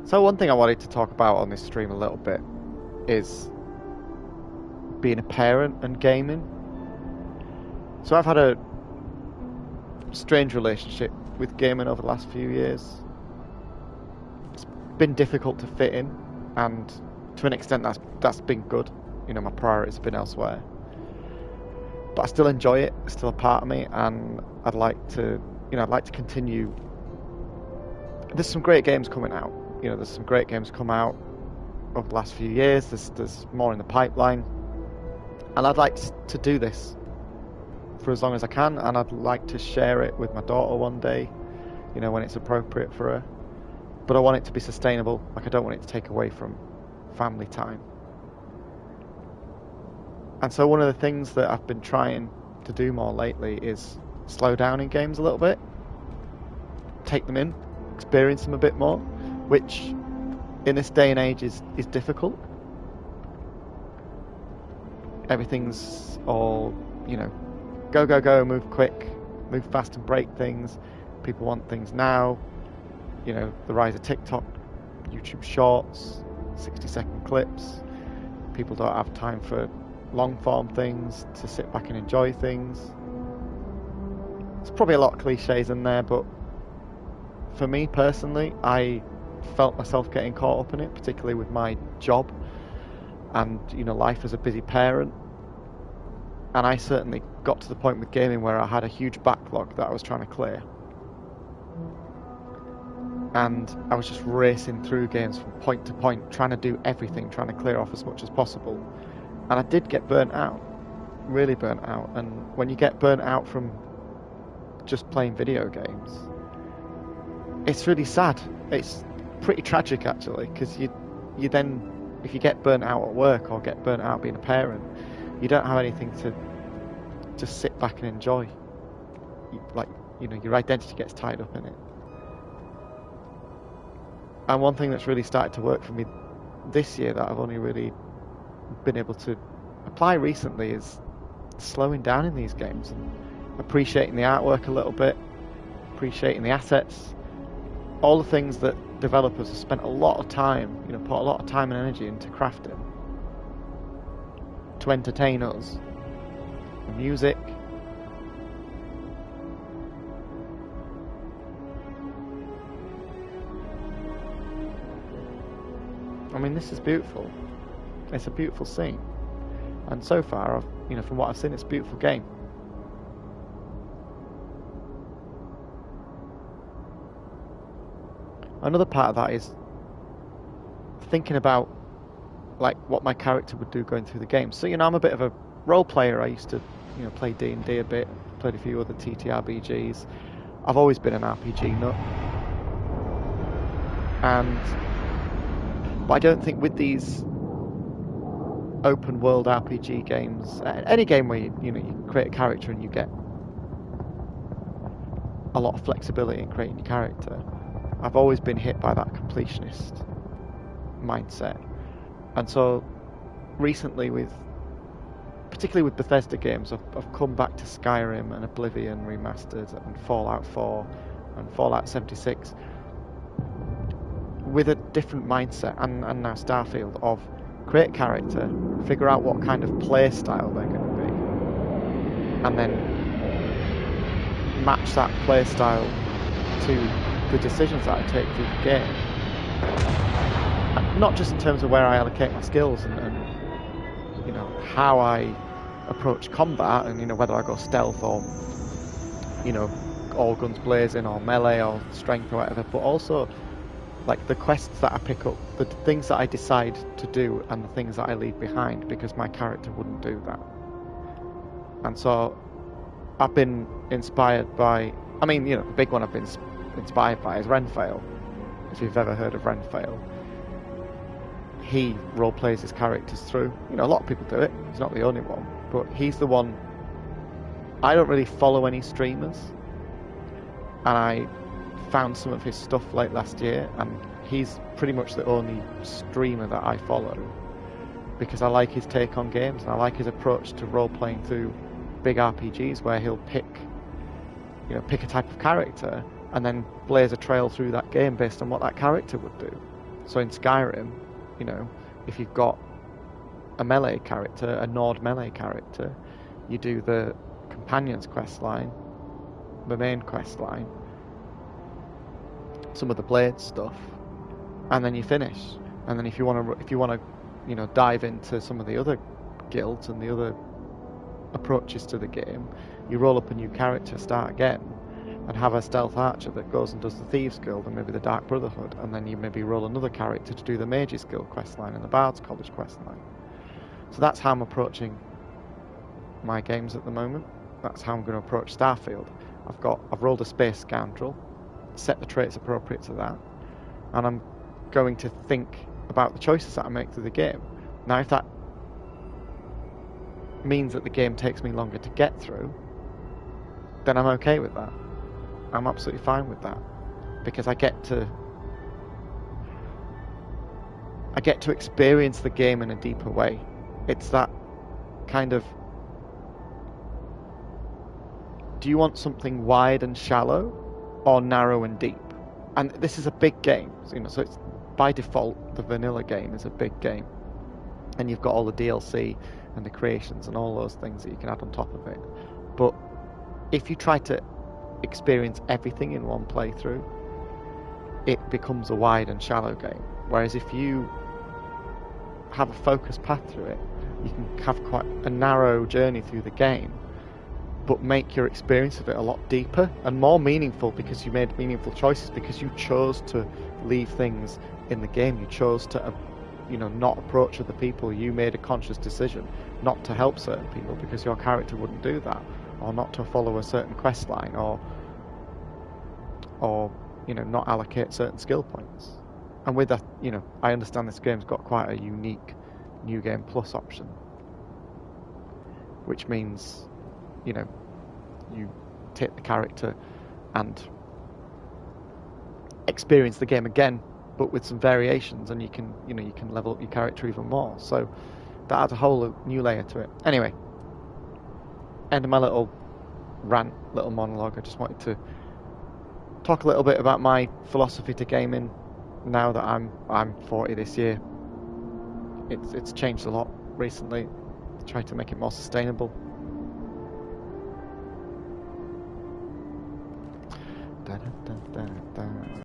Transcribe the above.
So one thing I wanted to talk about on this stream a little bit is being a parent and gaming. So I've had a strange relationship with gaming over the last few years. It's been difficult to fit in, and to an extent that's been good. You know, my priorities have been elsewhere. But I still enjoy it, it's still a part of me, and I'd like to continue. There's some great games coming out. You know, there's some great games come out over the last few years. There's more in the pipeline. And I'd like to do this for as long as I can, and I'd like to share it with my daughter one day, you know, when it's appropriate for her. But I want it to be sustainable. Like, I don't want it to take away from family time. And so one of the things that I've been trying to do more lately is slow down in games a little bit, take them in, experience them a bit more, which in this day and age is difficult. Everything's all, you know, go, move quick, move fast and break things. People want things now. You know, the rise of TikTok, YouTube Shorts, 60-second clips. People don't have time for long form things, to sit back and enjoy things. There's probably a lot of cliches in there, but for me personally, I felt myself getting caught up in it, particularly with my job and, you know, life as a busy parent. And I certainly got to the point with gaming where I had a huge backlog that I was trying to clear. And I was just racing through games from point to point, trying to do everything, trying to clear off as much as possible. And I did get burnt out, really burnt out. And when you get burnt out from just playing video games, it's really sad. It's pretty tragic, actually, because you then, if you get burnt out at work or get burnt out being a parent, you don't have anything to just sit back and enjoy. Your identity gets tied up in it. And one thing that's really started to work for me this year that I've only really been able to apply recently is slowing down in these games and appreciating the artwork a little bit, appreciating the assets, all the things that developers have spent a lot of time, you know, put a lot of time and energy into crafting to entertain us. The music, I mean, this is beautiful. It's a beautiful scene, and so far, from what I've seen, it's a beautiful game. Another part of that is thinking about like what my character would do going through the game. So, you know, I'm a bit of a role player. I used to, you know, play D&D a bit, played a few other TTRPGs. I've always been an RPG nut. But I don't think with these open world RPG games, any game where you create a character and you get a lot of flexibility in creating your character, I've always been hit by that completionist mindset. And so recently, particularly with Bethesda games, I've come back to Skyrim and Oblivion Remastered and Fallout 4 and Fallout 76 with a different mindset, and now Starfield, of create a character, figure out what kind of play style they're going to be, and then match that play style to the decisions that I take through the game. And not just in terms of where I allocate my skills and you know, how I approach combat, and, you know, whether I go stealth or, you know, all guns blazing or melee or strength or whatever, but also like the quests that I pick up, the things that I decide to do and the things that I leave behind, because my character wouldn't do that. And so I've been inspired by, I mean, you know, the big one I've been inspired by is Renfail. If you've ever heard of Renfail, he role plays his characters through. You know, a lot of people do it. He's not the only one, but he's the one. I don't really follow any streamers, and I found some of his stuff late last year, and he's pretty much the only streamer that I follow, because I like his take on games and I like his approach to role playing through big RPGs, where he'll pick a type of character and then blaze a trail through that game based on what that character would do. So in Skyrim, you know, if you've got a melee character, a Nord melee character, you do the companions quest line, the main quest line, some of the blade stuff, and then you finish. And then if you want to, you know, dive into some of the other guilds and the other approaches to the game, you roll up a new character, start again, and have a stealth archer that goes and does the Thieves Guild and maybe the Dark Brotherhood, and then you maybe roll another character to do the Mages Guild questline and the Bard's College questline. So that's how I'm approaching my games at the moment. That's how I'm going to approach Starfield. I've rolled a Space Scoundrel, set the traits appropriate to that, and I'm going to think about the choices that I make through the game. Now, if that means that the game takes me longer to get through, then I'm okay with that. I'm absolutely fine with that, because I get to experience the game in a deeper way. It's that kind of, do you want something wide and shallow or narrow and deep? And this is a big game, you know, so it's by default the vanilla game is a big game, and you've got all the DLC and the creations and all those things that you can add on top of it. But if you try to experience everything in one playthrough, it becomes a wide and shallow game. Whereas if you have a focused path through it, you can have quite a narrow journey through the game, but make your experience of it a lot deeper and more meaningful, because you made meaningful choices, because you chose to leave things in the game. You chose to, you know, not approach other people. You made a conscious decision not to help certain people because your character wouldn't do that, or not to follow a certain quest line, or you know, not allocate certain skill points. And with that, you know, I understand this game's got quite a unique New Game Plus option, which means, you know, you take the character and experience the game again, but with some variations, and you can level up your character even more. So that adds a whole new layer to it. Anyway, end of my little rant, little monologue. I just wanted to talk a little bit about my philosophy to gaming now that I'm 40 this year. It's changed a lot recently. Try to make it more sustainable. Da, da, da, da, da.